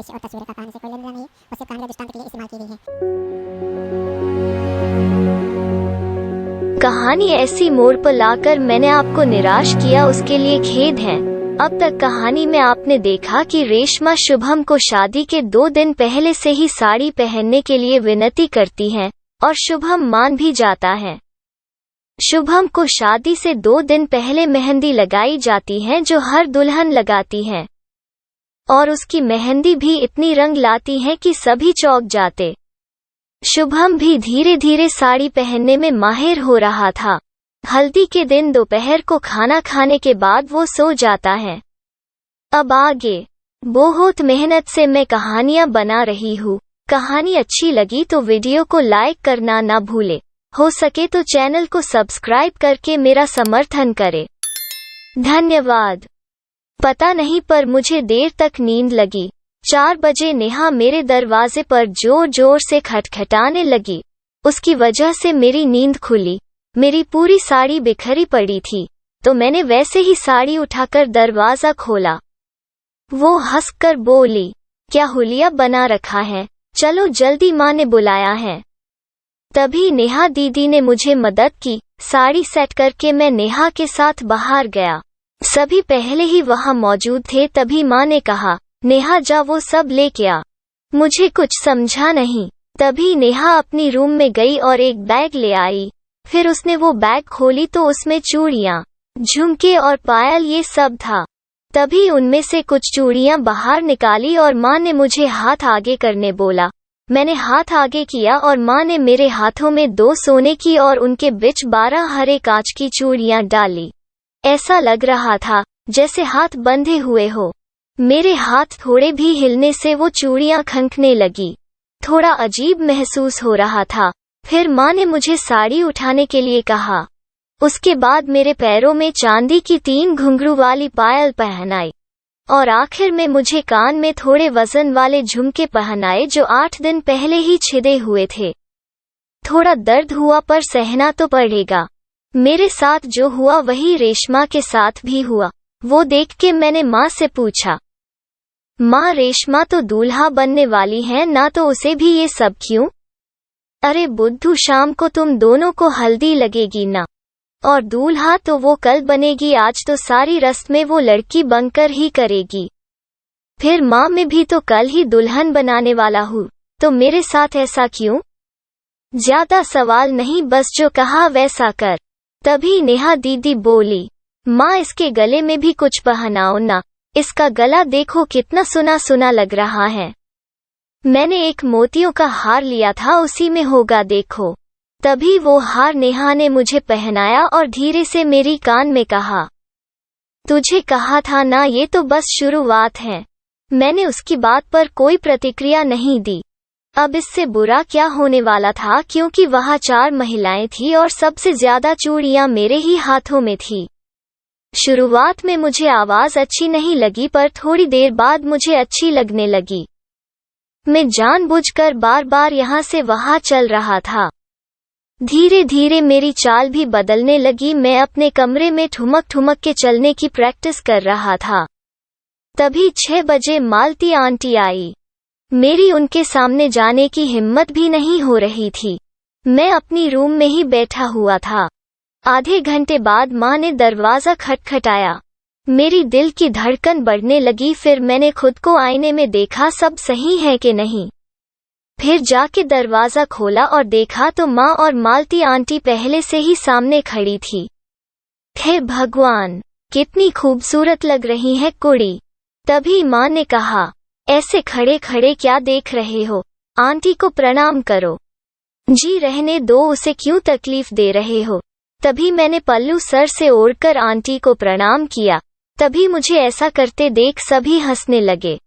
दृश्य और तस्वीरों का कहानी से कोई लेना देना नहीं है और सिर्फ कहानी के दृष्टांत के लिए इस्तेमाल की गई है। कहानी ऐसी मोड़ पर लाकर मैंने आपको निराश किया, उसके लिए खेद है। अब तक कहानी में आपने देखा कि रेशमा शुभम को शादी के 2 दिन पहले से ही साड़ी पहनने के लिए विनती करती है और शुभम मान भी जाता है। शुभम को शादी से 2 दिन पहले मेहंदी लगाई जाती है जो हर दुल्हन लगाती है, और उसकी मेहंदी भी इतनी रंग लाती है कि सभी चौंक जाते। शुभम भी धीरे धीरे साड़ी पहनने में माहिर हो रहा था। हल्दी के दिन दोपहर को खाना खाने के बाद वो सो जाता है। अब आगे बहुत मेहनत से मैं कहानियां बना रही हूँ। कहानी अच्छी लगी तो वीडियो को लाइक करना ना भूले। हो सके तो चैनल को सब्सक्राइब करके मेरा समर्थन करे। धन्यवाद। पता नहीं पर मुझे देर तक नींद लगी। 4 बजे नेहा मेरे दरवाजे पर जोर जोर से खटखटाने लगी। उसकी वजह से मेरी नींद खुली। मेरी पूरी साड़ी बिखरी पड़ी थी, तो मैंने वैसे ही साड़ी उठाकर दरवाजा खोला। वो हंसकर बोली, क्या हुलिया बना रखा है, चलो जल्दी, माँ ने बुलाया है। तभी नेहा दीदी ने मुझे मदद की। साड़ी सेट करके मैं नेहा के साथ बाहर गया। सभी पहले ही वहां मौजूद थे। तभी माँ ने कहा, नेहा जा वो सब लेके आ। मुझे कुछ समझा नहीं। तभी नेहा अपनी रूम में गई और एक बैग ले आई। फिर उसने वो बैग खोली तो उसमें चूड़ियाँ, झुमके और पायल ये सब था। तभी उनमें से कुछ चूड़ियाँ बाहर निकाली और माँ ने मुझे हाथ आगे करने बोला। मैंने हाथ आगे किया और माँ ने मेरे हाथों में 2 सोने की और उनके बीच 12 हरे कांच की चूड़ियाँ डाली। ऐसा लग रहा था जैसे हाथ बंधे हुए हो। मेरे हाथ थोड़े भी हिलने से वो चूड़ियाँ खनकने लगी। थोड़ा अजीब महसूस हो रहा था। फिर माँ ने मुझे साड़ी उठाने के लिए कहा। उसके बाद मेरे पैरों में चांदी की 3 घुंघरू वाली पायल पहनाई और आखिर में मुझे कान में थोड़े वजन वाले झुमके पहनाए जो 8 दिन पहले ही छिदे हुए थे। थोड़ा दर्द हुआ पर सहना तो पड़ेगा। मेरे साथ जो हुआ वही रेशमा के साथ भी हुआ। वो देख के मैंने माँ से पूछा, माँ रेशमा तो दूल्हा बनने वाली है ना, तो उसे भी ये सब क्यों? अरे बुद्धू, शाम को तुम दोनों को हल्दी लगेगी ना, और दूल्हा तो वो कल बनेगी। आज तो सारी रस्में वो लड़की बनकर ही करेगी। फिर माँ मैं भी तो कल ही दुल्हन बनाने वाला हूँ, तो मेरे साथ ऐसा क्यों? ज्यादा सवाल नहीं, बस जो कहा वैसा कर। तभी नेहा दीदी बोली, माँ इसके गले में भी कुछ पहनाओ ना, इसका गला देखो कितना सुना सुना लग रहा है। मैंने एक मोतियों का हार लिया था, उसी में होगा देखो। तभी वो हार नेहा ने मुझे पहनाया और धीरे से मेरी कान में कहा, तुझे कहा था ना ये तो बस शुरुआत है। मैंने उसकी बात पर कोई प्रतिक्रिया नहीं दी। अब इससे बुरा क्या होने वाला था, क्योंकि वहाँ 4 महिलाएं थीं और सबसे ज्यादा चूड़ियां मेरे ही हाथों में थी। शुरुआत में मुझे आवाज अच्छी नहीं लगी, पर थोड़ी देर बाद मुझे अच्छी लगने लगी। मैं जानबूझकर बार बार यहाँ से वहाँ चल रहा था। धीरे धीरे मेरी चाल भी बदलने लगी। मैं अपने कमरे में ठुमक ठुमक के चलने की प्रैक्टिस कर रहा था। तभी 6 बजे मालती आंटी आई। मेरी उनके सामने जाने की हिम्मत भी नहीं हो रही थी। मैं अपनी रूम में ही बैठा हुआ था। आधे घंटे बाद माँ ने दरवाजा खटखटाया। मेरी दिल की धड़कन बढ़ने लगी। फिर मैंने खुद को आईने में देखा, सब सही है कि नहीं। फिर जाके दरवाजा खोला और देखा तो माँ और मालती आंटी पहले से ही सामने खड़ी थी। हे भगवान, कितनी खूबसूरत लग रही है कुड़ी। तभी माँ ने कहा, ऐसे खड़े खड़े क्या देख रहे हो, आंटी को प्रणाम करो। जी रहने दो, उसे क्यों तकलीफ दे रहे हो। तभी मैंने पल्लू सर से ओढ़कर आंटी को प्रणाम किया। तभी मुझे ऐसा करते देख सभी हंसने लगे।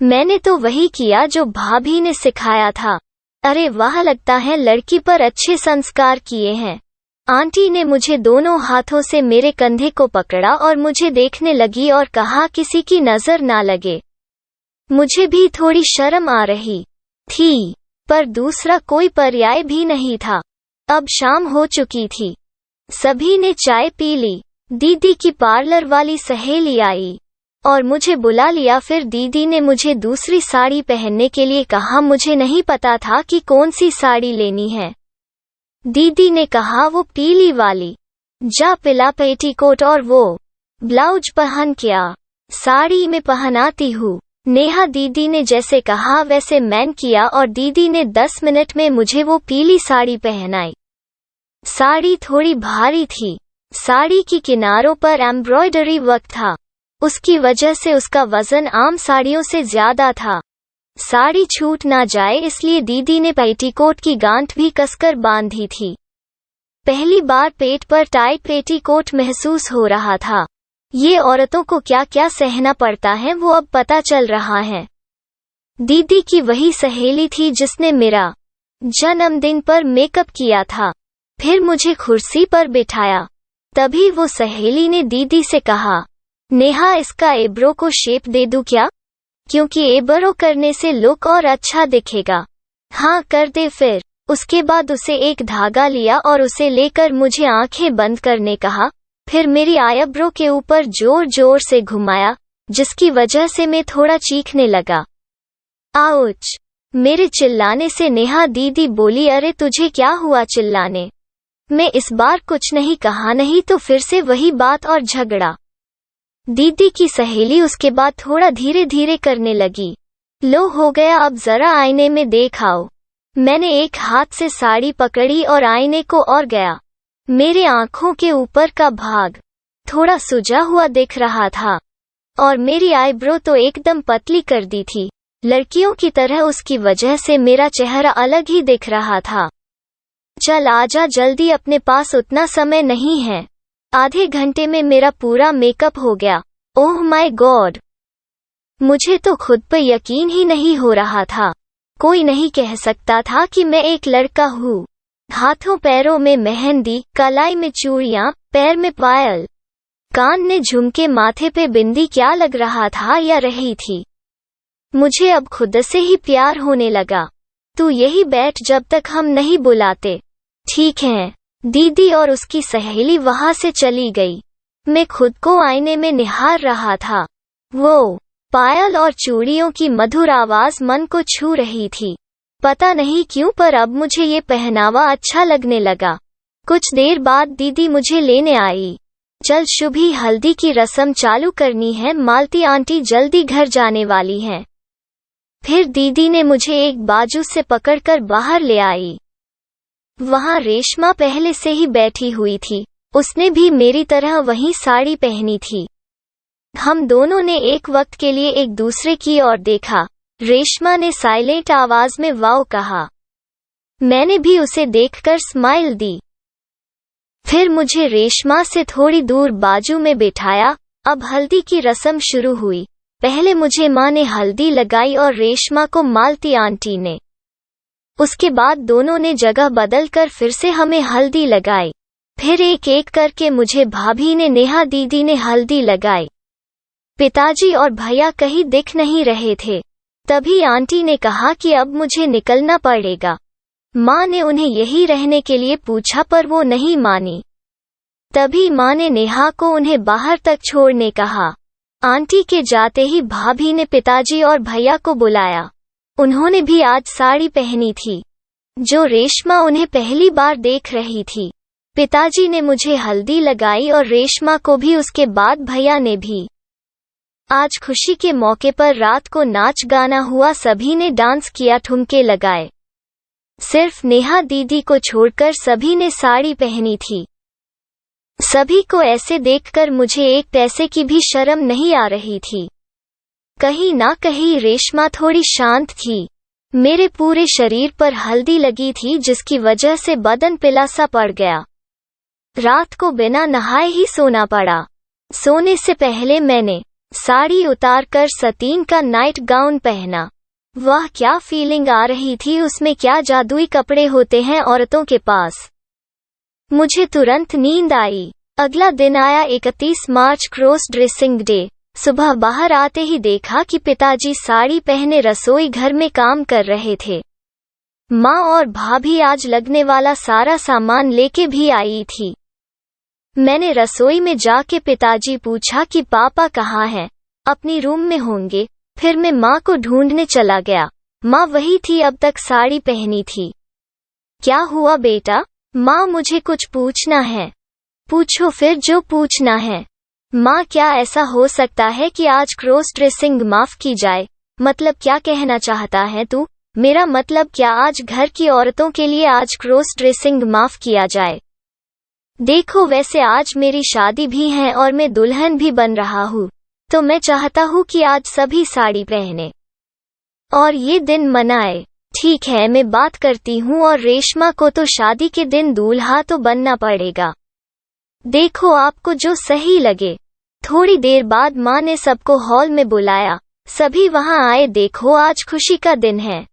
मैंने तो वही किया जो भाभी ने सिखाया था। अरे वाह, लगता है लड़की पर अच्छे संस्कार किए हैं। आंटी ने मुझे दोनों हाथों से मेरे कंधे को पकड़ा और मुझे देखने लगी और कहा, किसी की नजर ना लगे। मुझे भी थोड़ी शर्म आ रही थी, पर दूसरा कोई पर्याय भी नहीं था। अब शाम हो चुकी थी। सभी ने चाय पी ली। दीदी की पार्लर वाली सहेली आई। और मुझे बुला लिया। फिर दीदी ने मुझे दूसरी साड़ी पहनने के लिए कहा। मुझे नहीं पता था कि कौन सी साड़ी लेनी है। दीदी ने कहा वो पीली वाली। जा पिला पेटीकोट और वो ब्लाउज पहन क्या साड़ी में पहनाती हूँ। नेहा दीदी ने जैसे कहा वैसे मैंने किया और दीदी ने 10 मिनट में मुझे वो पीली साड़ी पहनाई। साड़ी थोड़ी भारी थी। साड़ी की किनारों पर एम्ब्रॉयडरी वर्क था। उसकी वजह से उसका वजन आम साड़ियों से ज्यादा था। साड़ी छूट ना जाए इसलिए दीदी ने पेटीकोट की गांठ भी कसकर बांधी थी। पहली बार पेट पर टाइट पेटीकोट महसूस हो रहा था। ये औरतों को क्या क्या सहना पड़ता है वो अब पता चल रहा है। दीदी की वही सहेली थी जिसने मेरा जन्मदिन पर मेकअप किया था। फिर मुझे कुर्सी पर बिठाया। तभी वो सहेली ने दीदी से कहा, नेहा इसका एब्रो को शेप दे दूं क्या? क्योंकि एब्रो करने से लुक और अच्छा दिखेगा। हाँ कर दे। फिर उसके बाद उसे एक धागा लिया और उसे लेकर मुझे आंखें बंद करने कहा। फिर मेरी आईब्रो के ऊपर जोर जोर से घुमाया जिसकी वजह से मैं थोड़ा चीखने लगा। आउच! मेरे चिल्लाने से नेहा दीदी बोली, अरे तुझे क्या हुआ चिल्लाने? मैं इस बार कुछ नहीं कहा। नहीं तो फिर से वही बात और झगड़ा। दीदी की सहेली उसके बाद थोड़ा धीरे धीरे करने लगी। लो हो गया, अब जरा आईने में देख आओ। मैंने एक हाथ से साड़ी पकड़ी और आईने को और गया। मेरे आंखों के ऊपर का भाग थोड़ा सुजा हुआ दिख रहा था और मेरी आईब्रो तो एकदम पतली कर दी थी लड़कियों की तरह। उसकी वजह से मेरा चेहरा अलग ही दिख रहा था। चल आजा जल्दी, अपने पास उतना समय नहीं है। आधे घंटे में मेरा पूरा मेकअप हो गया। Oh my God! मुझे तो खुद पर यकीन ही नहीं हो रहा था। कोई नहीं कह सकता था कि मैं एक लड़का हूँ। हाथों पैरों में मेहंदी, कलाई में चूड़ियां, पैर में पायल, कान में झुमके, माथे पे बिंदी। क्या लग रहा था या रही थी? मुझे अब खुद से ही प्यार होने लगा। तू यही बैठ जब तक हम नहीं बुलाते। ठीक है। दीदी और उसकी सहेली वहां से चली गई। मैं खुद को आईने में निहार रहा था। वो पायल और चूड़ियों की मधुर आवाज मन को छू रही थी। पता नहीं क्यों पर अब मुझे ये पहनावा अच्छा लगने लगा। कुछ देर बाद दीदी मुझे लेने आई। चल शुभी, हल्दी की रस्म चालू करनी है। मालती आंटी जल्दी घर जाने वाली हैं। फिर दीदी ने मुझे एक बाजू से पकड़कर बाहर ले आई। वहां रेशमा पहले से ही बैठी हुई थी। उसने भी मेरी तरह वही साड़ी पहनी थी। हम दोनों ने एक वक्त के लिए एक दूसरे की ओर देखा। रेशमा ने साइलेंट आवाज में वाओ कहा। मैंने भी उसे देखकर स्माइल दी। फिर मुझे रेशमा से थोड़ी दूर बाजू में बिठाया। अब हल्दी की रस्म शुरू हुई। पहले मुझे माँ ने हल्दी लगाई और रेशमा को मालती आंटी ने। उसके बाद दोनों ने जगह बदलकर फिर से हमें हल्दी लगाई। फिर एक एक करके मुझे भाभी ने, नेहा दीदी ने हल्दी लगाई। पिताजी और भैया कहीं दिख नहीं रहे थे। तभी आंटी ने कहा कि अब मुझे निकलना पड़ेगा। माँ ने उन्हें यही रहने के लिए पूछा पर वो नहीं मानी। तभी माँ ने नेहा को उन्हें बाहर तक छोड़ने कहा। आंटी के जाते ही भाभी ने पिताजी और भैया को बुलाया। उन्होंने भी आज साड़ी पहनी थी जो रेशमा उन्हें पहली बार देख रही थी। पिताजी ने मुझे हल्दी लगाई और रेशमा को भी। उसके बाद भैया ने भी। आज खुशी के मौके पर रात को नाच गाना हुआ। सभी ने डांस किया, ठुमके लगाए। सिर्फ नेहा दीदी को छोड़कर सभी ने साड़ी पहनी थी। सभी को ऐसे देखकर मुझे एक पैसे की भी शर्म नहीं आ रही थी। कहीं ना कहीं रेशमा थोड़ी शांत थी। मेरे पूरे शरीर पर हल्दी लगी थी जिसकी वजह से बदन पीला सा पड़ गया। रात को बिना नहाए ही सोना पड़ा। सोने से पहले मैंने साड़ी उतारकर सतीन का नाइट गाउन पहना। वाह क्या फीलिंग आ रही थी उसमें। क्या जादुई कपड़े होते हैं औरतों के पास। मुझे तुरंत नींद आई। अगला दिन आया 31 मार्च, क्रॉस ड्रेसिंग डे। सुबह बाहर आते ही देखा कि पिताजी साड़ी पहने रसोई घर में काम कर रहे थे। माँ और भाभी आज लगने वाला सारा सामान लेके भी आई थी। मैंने रसोई में जाके पिताजी पूछा कि पापा कहाँ हैं। अपनी रूम में होंगे। फिर मैं माँ को ढूंढने चला गया। माँ वही थी, अब तक साड़ी पहनी थी। क्या हुआ बेटा? माँ मुझे कुछ पूछना है। पूछो फिर जो पूछना है। माँ क्या ऐसा हो सकता है कि आज क्रॉस ड्रेसिंग माफ की जाए? मतलब क्या कहना चाहता है तू? मेरा मतलब क्या आज घर की औरतों के लिए आज क्रॉस ड्रेसिंग माफ किया जाए? देखो वैसे आज मेरी शादी भी है और मैं दुल्हन भी बन रहा हूँ, तो मैं चाहता हूँ कि आज सभी साड़ी पहने और ये दिन मनाए। ठीक है, मैं बात करती हूँ। और रेशमा को तो शादी के दिन दूल्हा तो बनना पड़ेगा। देखो आपको जो सही लगे। थोड़ी देर बाद माँ ने सबको हॉल में बुलाया। सभी वहां आए। देखो आज खुशी का दिन है,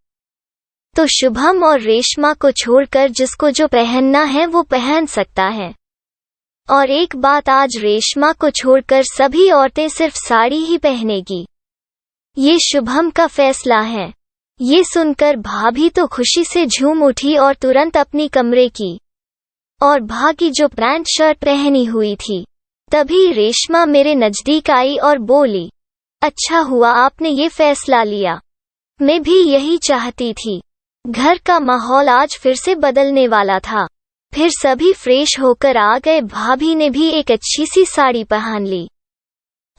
तो शुभम और रेशमा को छोड़कर जिसको जो पहनना है वो पहन सकता है। और एक बात, आज रेशमा को छोड़कर सभी औरतें सिर्फ साड़ी ही पहनेगी। ये शुभम का फैसला है। ये सुनकर भाभी तो खुशी से झूम उठी और तुरंत अपनी कमरे की और भागी जो पैंट शर्ट पहनी हुई थी। तभी रेशमा मेरे नजदीक आई और बोली, अच्छा हुआ आपने ये फैसला लिया, मैं भी यही चाहती थी। घर का माहौल आज फिर से बदलने वाला था। फिर सभी फ्रेश होकर आ गए। भाभी ने भी एक अच्छी सी साड़ी पहन ली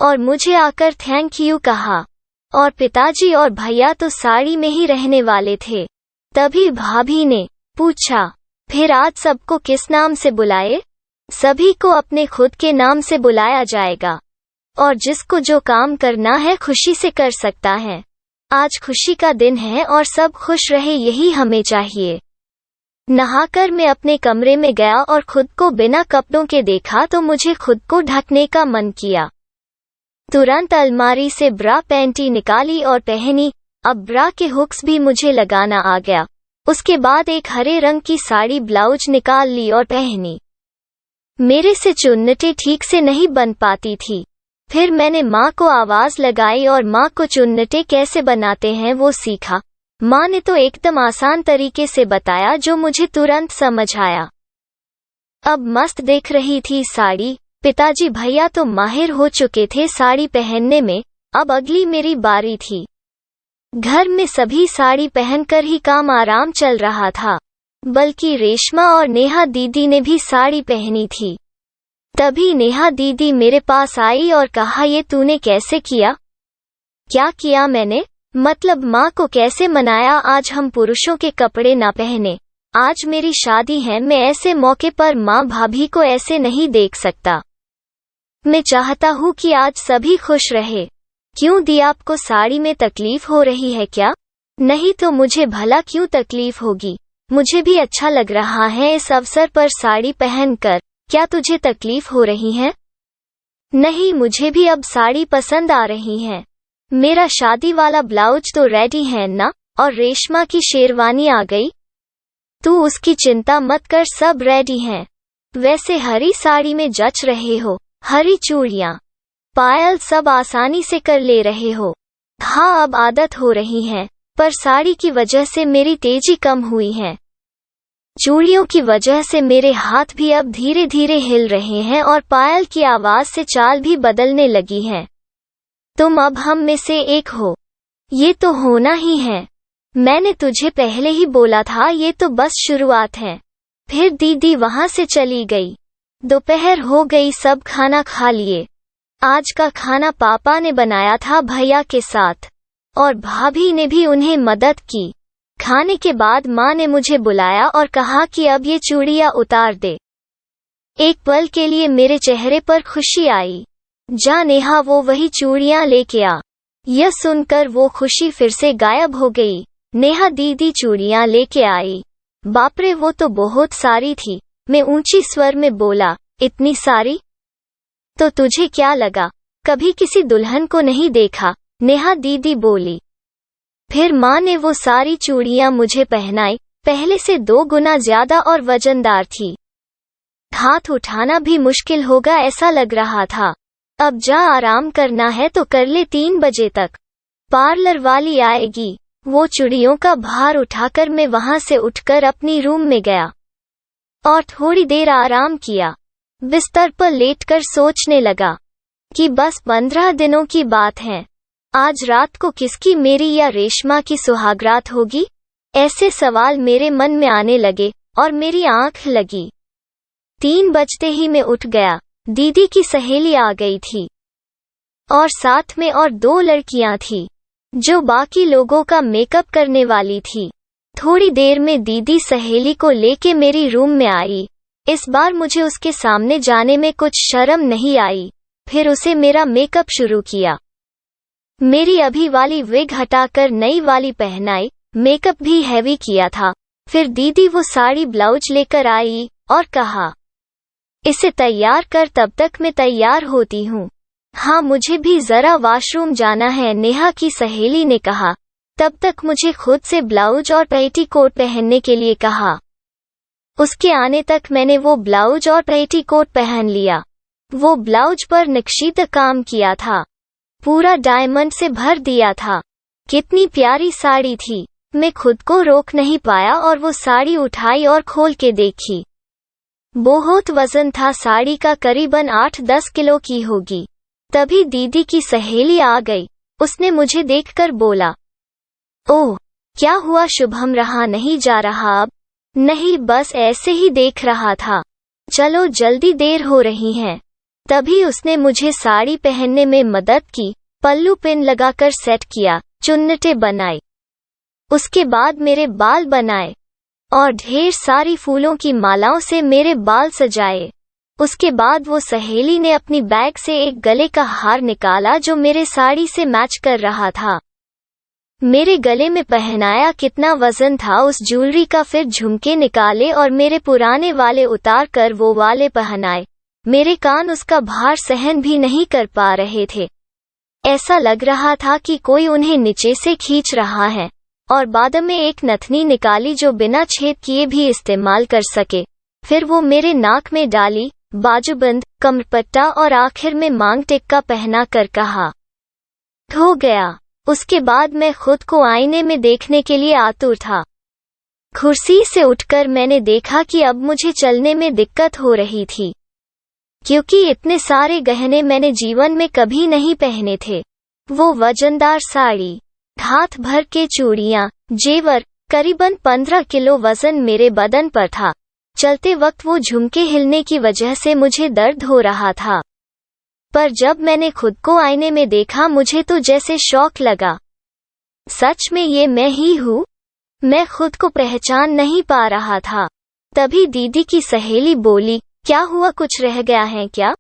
और मुझे आकर थैंक यू कहा। और पिताजी और भैया तो साड़ी में ही रहने वाले थे। तभी भाभी ने पूछा, फिर आज सबको किस नाम से बुलाए? सभी को अपने खुद के नाम से बुलाया जाएगा और जिसको जो काम करना है खुशी से कर सकता है। आज खुशी का दिन है और सब खुश रहे, यही हमें चाहिए। नहाकर मैं अपने कमरे में गया और खुद को बिना कपड़ों के देखा तो मुझे खुद को ढकने का मन किया। तुरंत अलमारी से ब्रा पैंटी निकाली और पहनी। अब ब्रा के हुक्स भी मुझे लगाना आ गया। उसके बाद एक हरे रंग की साड़ी ब्लाउज निकाल ली और पहनी। मेरे से चुन्नटें ठीक से नहीं बन पाती थी। फिर मैंने माँ को आवाज लगाई और माँ को चुन्नटें कैसे बनाते हैं वो सीखा। माँ ने तो एकदम आसान तरीके से बताया जो मुझे तुरंत समझ आया। अब मस्त देख रही थी साड़ी। पिताजी भैया तो माहिर हो चुके थे साड़ी पहनने में। अब अगली मेरी बारी थी। घर में सभी साड़ी पहनकर ही काम आराम चल रहा था, बल्कि रेशमा और नेहा दीदी ने भी साड़ी पहनी थी। तभी नेहा दीदी मेरे पास आई और कहा, ये तूने कैसे किया? क्या किया मैंने? मतलब माँ को कैसे मनाया आज हम पुरुषों के कपड़े ना पहने? आज मेरी शादी है, मैं ऐसे मौके पर माँ भाभी को ऐसे नहीं देख सकता। मैं चाहता हूँ कि आज सभी खुश रहे। क्यों दी, आपको साड़ी में तकलीफ हो रही है क्या? नहीं तो मुझे भला क्यों तकलीफ होगी? मुझे भी अच्छा लग रहा है इस अवसर पर साड़ी पहनकर। क्या तुझे तकलीफ हो रही है? नहीं, मुझे भी अब साड़ी पसंद आ रही है। मेरा शादी वाला ब्लाउज तो रेडी है ना? और रेशमा की शेरवानी आ गई। तू उसकी चिंता मत कर, सब रेडी हैं। वैसे हरी साड़ी में जच रहे हो। हरी चूड़ियाँ, पायल सब आसानी से कर ले रहे हो। हाँ, अब आदत हो रही है, पर साड़ी की वजह से मेरी तेजी कम हुई है। चूड़ियों की वजह से मेरे हाथ भी अब धीरे धीरे हिल रहे हैं और पायल की आवाज से चाल भी बदलने लगी है। तुम अब हम में से एक हो। ये तो होना ही है। मैंने तुझे पहले ही बोला था, ये तो बस शुरुआत है। फिर दीदी वहां से चली गई। दोपहर हो गई, सब खाना खा लिए। आज का खाना पापा ने बनाया था भैया के साथ, और भाभी ने भी उन्हें मदद की। खाने के बाद माँ ने मुझे बुलाया और कहा कि अब ये चूड़ियाँ उतार दे। एक पल के लिए मेरे चेहरे पर खुशी आई। जा नेहा, वो वही चूड़ियाँ लेके आ। यह सुनकर वो खुशी फिर से गायब हो गई। नेहा दीदी चूड़ियाँ लेके आई। बापरे, वो तो बहुत सारी थी। मैं ऊंची स्वर में बोला, इतनी सारी? तो तुझे क्या लगा, कभी किसी दुल्हन को नहीं देखा? नेहा दीदी बोली। फिर माँ ने वो सारी चूड़ियाँ मुझे पहनाई, पहले से 2 गुना ज्यादा और वजनदार थी। हाथ उठाना भी मुश्किल होगा ऐसा लग रहा था। अब जा, आराम करना है तो कर ले, 3 बजे तक पार्लर वाली आएगी। वो चूड़ियों का भार उठाकर मैं वहां से उठकर अपनी रूम में गया और थोड़ी देर आराम किया। बिस्तर पर लेटकर सोचने लगा। कि बस 15 दिनों की बात है। आज रात को किसकी, मेरी या रेशमा की सुहागरात होगी? ऐसे सवाल मेरे मन में आने लगे और मेरी आंख लगी। 3 बजते ही मैं उठ गया। दीदी की सहेली आ गई थी और साथ में और 2 लड़कियां थी जो बाकी लोगों का मेकअप करने वाली थी। थोड़ी देर में दीदी सहेली को लेके मेरी रूम में आई। इस बार मुझे उसके सामने जाने में कुछ शर्म नहीं आई। फिर उसे मेरा मेकअप शुरू किया। मेरी अभी वाली विग हटाकर नई वाली पहनाई, मेकअप भी हैवी किया था। फिर दीदी वो साड़ी ब्लाउज लेकर आई और कहा, इसे तैयार कर, तब तक मैं तैयार होती हूँ। हाँ, मुझे भी जरा वॉशरूम जाना है, नेहा की सहेली ने कहा। तब तक मुझे खुद से ब्लाउज और पेटीकोट पहनने के लिए कहा। उसके आने तक मैंने वो ब्लाउज और पेटीकोट पहन लिया। वो ब्लाउज पर नक्शीदा काम किया था, पूरा डायमंड से भर दिया था। कितनी प्यारी साड़ी थी। मैं खुद को रोक नहीं पाया और वो साड़ी उठाई और खोल के देखी। बहुत वजन था साड़ी का, करीबन 8-10 किलो की होगी। तभी दीदी की सहेली आ गई। उसने मुझे देखकर बोला, ओह, क्या हुआ शुभम, रहा नहीं जा रहा अब? नहीं, बस ऐसे ही देख रहा था। चलो जल्दी, देर हो रही है। तभी उसने मुझे साड़ी पहनने में मदद की, पल्लू पिन लगाकर सेट किया, चुन्नटें बनाई। उसके बाद मेरे बाल बनाए और ढेर सारी फूलों की मालाओं से मेरे बाल सजाए। उसके बाद वो सहेली ने अपनी बैग से एक गले का हार निकाला जो मेरे साड़ी से मैच कर रहा था। मेरे गले में पहनाया, कितना वजन था उस ज्वेलरी का। फिर झुमके निकाले और मेरे पुराने वाले उतार कर वो वाले पहनाए। मेरे कान उसका भार सहन भी नहीं कर पा रहे थे। ऐसा लग रहा था कि कोई उन्हें नीचे से खींच रहा है। और बाद में एक नथनी निकाली जो बिना छेद किए भी इस्तेमाल कर सके। फिर वो मेरे नाक में डाली, बाजूबंद, कमरपट्टा और आखिर में मांग टिक्का पहना कर कहा, हो गया। उसके बाद मैं खुद को आईने में देखने के लिए आतुर था। कुर्सी से उठकर मैंने देखा कि अब मुझे चलने में दिक्कत हो रही थी, क्योंकि इतने सारे गहने मैंने जीवन में कभी नहीं पहने थे। वो वजनदार साड़ी, हाथ भर के चूड़ियां, जेवर, करीबन 15 किलो वजन मेरे बदन पर था। चलते वक्त वो झुमके हिलने की वजह से मुझे दर्द हो रहा था। पर जब मैंने खुद को आईने में देखा, मुझे तो जैसे शॉक लगा। सच में ये मैं ही हूँ? मैं खुद को पहचान नहीं पा रहा था। तभी दीदी की सहेली बोली, क्या हुआ, कुछ रह गया है क्या?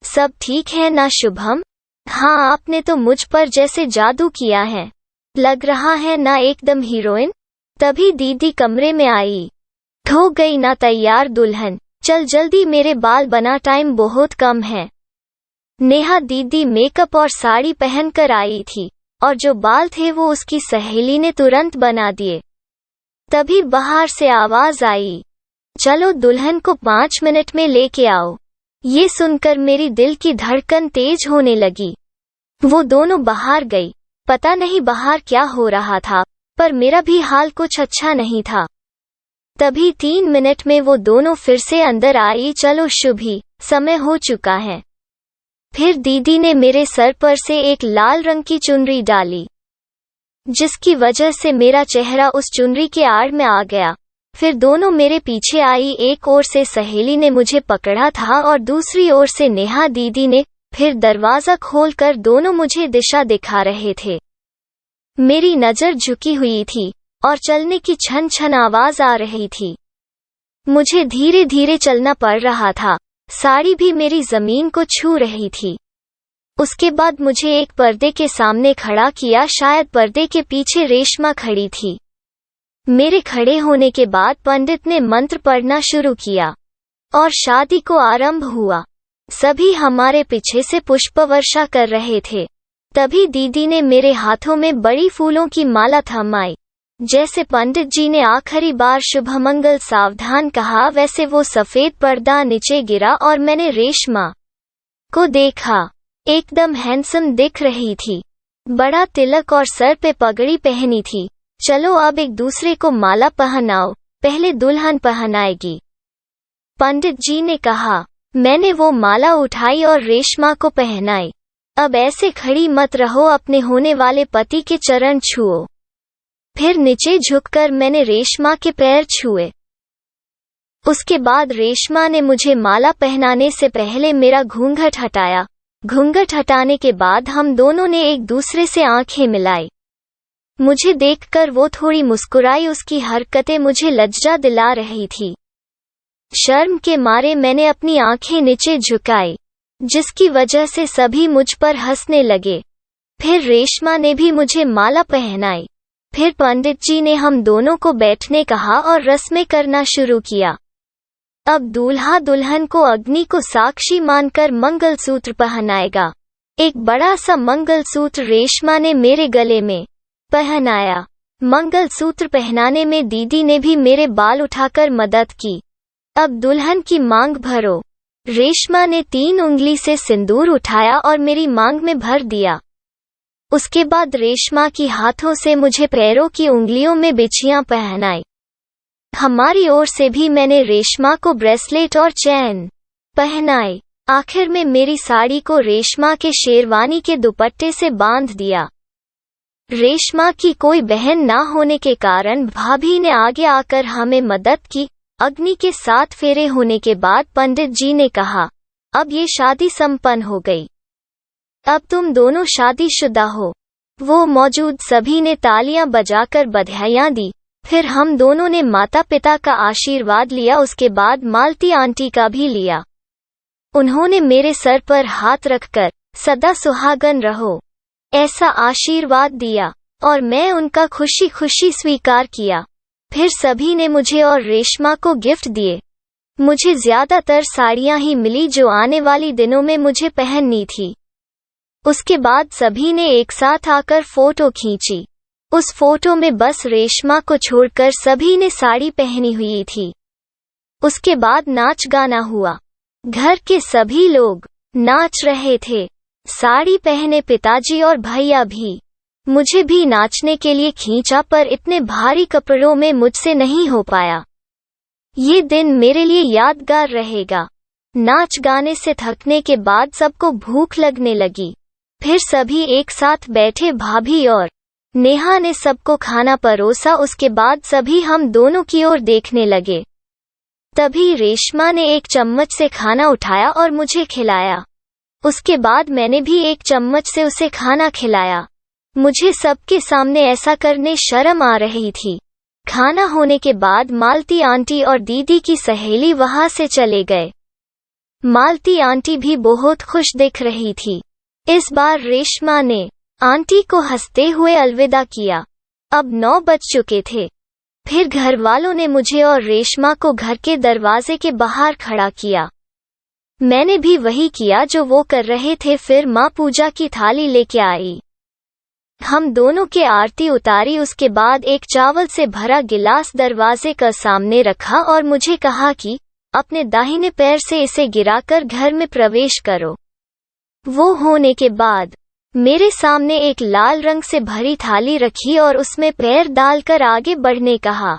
सब ठीक है ना शुभम? हाँ, आपने तो मुझ पर जैसे जादू किया है। लग रहा है ना एकदम हीरोइन। तभी दीदी कमरे में आई। हो गई ना तैयार दुल्हन, चल जल्दी मेरे बाल बना, टाइम बहुत कम है। नेहा दीदी मेकअप और साड़ी पहन कर आई थी और जो बाल थे वो उसकी सहेली ने तुरंत बना दिए। तभी बाहर से आवाज आई, चलो दुल्हन को 5 मिनट में लेके आओ। ये सुनकर मेरी दिल की धड़कन तेज होने लगी। वो दोनों बाहर गई। पता नहीं बाहर क्या हो रहा था, पर मेरा भी हाल कुछ अच्छा नहीं था। तभी 3 मिनट में वो दोनों फिर से अंदर आई। चलो शुभी, समय हो चुका है। फिर दीदी ने मेरे सर पर से एक लाल रंग की चुनरी डाली, जिसकी वजह से मेरा चेहरा उस चुनरी के आड़ में आ गया। फिर दोनों मेरे पीछे आई। एक ओर से सहेली ने मुझे पकड़ा था और दूसरी ओर से नेहा दीदी ने। फिर दरवाजा खोलकर दोनों मुझे दिशा दिखा रहे थे। मेरी नजर झुकी हुई थी और चलने की छन छन आवाज आ रही थी। मुझे धीरे धीरे चलना पड़ रहा था। साड़ी भी मेरी जमीन को छू रही थी। उसके बाद मुझे एक पर्दे के सामने खड़ा किया। शायद पर्दे के पीछे रेशमा खड़ी थी। मेरे खड़े होने के बाद पंडित ने मंत्र पढ़ना शुरू किया और शादी को आरंभ हुआ। सभी हमारे पीछे से पुष्प वर्षा कर रहे थे। तभी दीदी ने मेरे हाथों में बड़ी फूलों की माला थमाई। जैसे पंडित जी ने आखिरी बार शुभ मंगल सावधान कहा, वैसे वो सफेद पर्दा नीचे गिरा और मैंने रेशमा को देखा। एकदम हैंडसम दिख रही थी। बड़ा तिलक और सर पे पगड़ी पहनी थी। चलो अब एक दूसरे को माला पहनाओ, पहले दुल्हन पहनाएगी, पंडित जी ने कहा। मैंने वो माला उठाई और रेशमा को पहनाई। अब ऐसे खड़ी मत रहो, अपने होने वाले पति के चरण छुओ। फिर नीचे झुककर मैंने रेशमा के पैर छुए। उसके बाद रेशमा ने मुझे माला पहनाने से पहले मेरा घूंघट हटाया। घूंघट हटाने के बाद हम दोनों ने एक दूसरे से आंखें मिलाई। मुझे देखकर वो थोड़ी मुस्कुराई। उसकी हरकतें मुझे लज्जा दिला रही थी। शर्म के मारे मैंने अपनी आंखें नीचे झुकाई, जिसकी वजह से सभी मुझ पर हंसने लगे। फिर रेशमा ने भी मुझे माला पहनाई। फिर पंडित जी ने हम दोनों को बैठने कहा और रस्में करना शुरू किया। अब दूल्हा दुल्हन को अग्नि को साक्षी मानकर मंगलसूत्र पहनाएगा। एक बड़ा सा मंगलसूत्र रेशमा ने मेरे गले में पहनाया। मंगलसूत्र पहनाने में दीदी ने भी मेरे बाल उठाकर मदद की। अब दुल्हन की मांग भरो। रेशमा ने 3 उंगली से सिंदूर उठाया और मेरी मांग में भर दिया। उसके बाद रेशमा की हाथों से मुझे पैरों की उंगलियों में बिछियां पहनाई। हमारी ओर से भी मैंने रेशमा को ब्रेसलेट और चैन पहनाए। आखिर में मेरी साड़ी को रेशमा के शेरवानी के दुपट्टे से बांध दिया। रेशमा की कोई बहन ना होने के कारण भाभी ने आगे आकर हमें मदद की। अग्नि के 7 फेरे होने के बाद पंडित जी ने कहा, अब ये शादी संपन्न हो गई, अब तुम दोनों शादीशुदा हो। वो मौजूद सभी ने तालियां बजाकर बधाइयां दी। फिर हम दोनों ने माता पिता का आशीर्वाद लिया। उसके बाद मालती आंटी का भी लिया। उन्होंने मेरे सर पर हाथ रखकर सदा सुहागन रहो ऐसा आशीर्वाद दिया और मैं उनका खुशी खुशी स्वीकार किया। फिर सभी ने मुझे और रेशमा को गिफ्ट दिए। मुझे ज्यादातर साड़ियां ही मिली जो आने वाली दिनों में मुझे पहननी थी। उसके बाद सभी ने एक साथ आकर फोटो खींची। उस फोटो में बस रेशमा को छोड़कर सभी ने साड़ी पहनी हुई थी। उसके बाद नाच गाना हुआ। घर के सभी लोग नाच रहे थे। साड़ी पहने पिताजी और भैया भी। मुझे भी नाचने के लिए खींचा, पर इतने भारी कपड़ों में मुझसे नहीं हो पाया। ये दिन मेरे लिए यादगार रहेगा। नाच गाने से थकने के बाद सबको भूख लगने लगी। फिर सभी एक साथ बैठे। भाभी और नेहा ने सबको खाना परोसा। उसके बाद सभी हम दोनों की ओर देखने लगे। तभी रेशमा ने एक चम्मच से खाना उठाया और मुझे खिलाया। उसके बाद मैंने भी एक चम्मच से उसे खाना खिलाया। मुझे सबके सामने ऐसा करने शर्म आ रही थी। खाना होने के बाद मालती आंटी और दीदी की सहेली वहां से चले गए। मालती आंटी भी बहुत खुश दिख रही थी। इस बार रेशमा ने आंटी को हंसते हुए अलविदा किया। अब 9 बज चुके थे। फिर घर वालों ने मुझे और रेशमा को घर के दरवाजे के बाहर खड़ा किया। मैंने भी वही किया जो वो कर रहे थे। फिर माँ पूजा की थाली लेके आई। हम दोनों के आरती उतारी। उसके बाद एक चावल से भरा गिलास दरवाजे का सामने रखा और मुझे कहा कि अपने दाहिने पैर से इसे गिराकर घर में प्रवेश करो। वो होने के बाद मेरे सामने एक लाल रंग से भरी थाली रखी और उसमें पैर डालकर आगे बढ़ने कहा।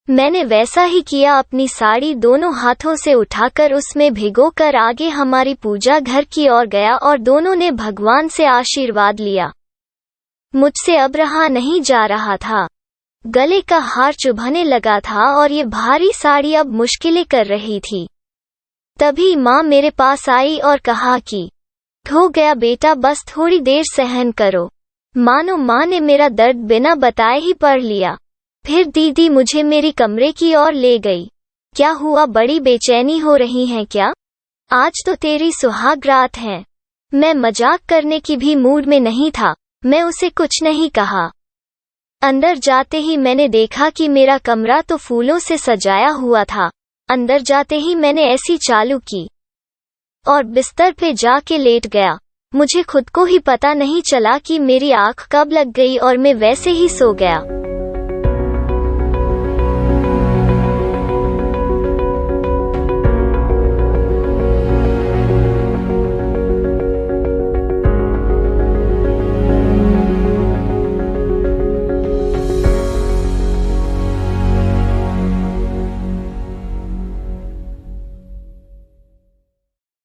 मैंने वैसा ही किया। अपनी साड़ी दोनों हाथों से उठाकर उसमें भिगोकर आगे हमारी पूजा घर की ओर गया और दोनों ने भगवान से आशीर्वाद लिया। मुझसे अब रहा नहीं जा रहा था। गले का हार चुभने लगा था और ये भारी साड़ी अब मुश्किलें कर रही थी। तभी माँ मेरे पास आई और कहा कि हो गया बेटा, बस थोड़ी देर सहन करो। मानो माँ ने मेरा दर्द बिना बताए ही पढ़ लिया। फिर दीदी मुझे मेरी कमरे की ओर ले गई। क्या हुआ, बड़ी बेचैनी हो रही है क्या? आज तो तेरी सुहाग रात है। मैं मजाक करने की भी मूड में नहीं था। मैं उसे कुछ नहीं कहा। अंदर जाते ही मैंने देखा कि मेरा कमरा तो फूलों से सजाया हुआ था। अंदर जाते ही मैंने ऐसी चालू की और बिस्तर पे जाके लेट गया। मुझे खुद को ही पता नहीं चला कि मेरी आंख कब लग गई और मैं वैसे ही सो गया।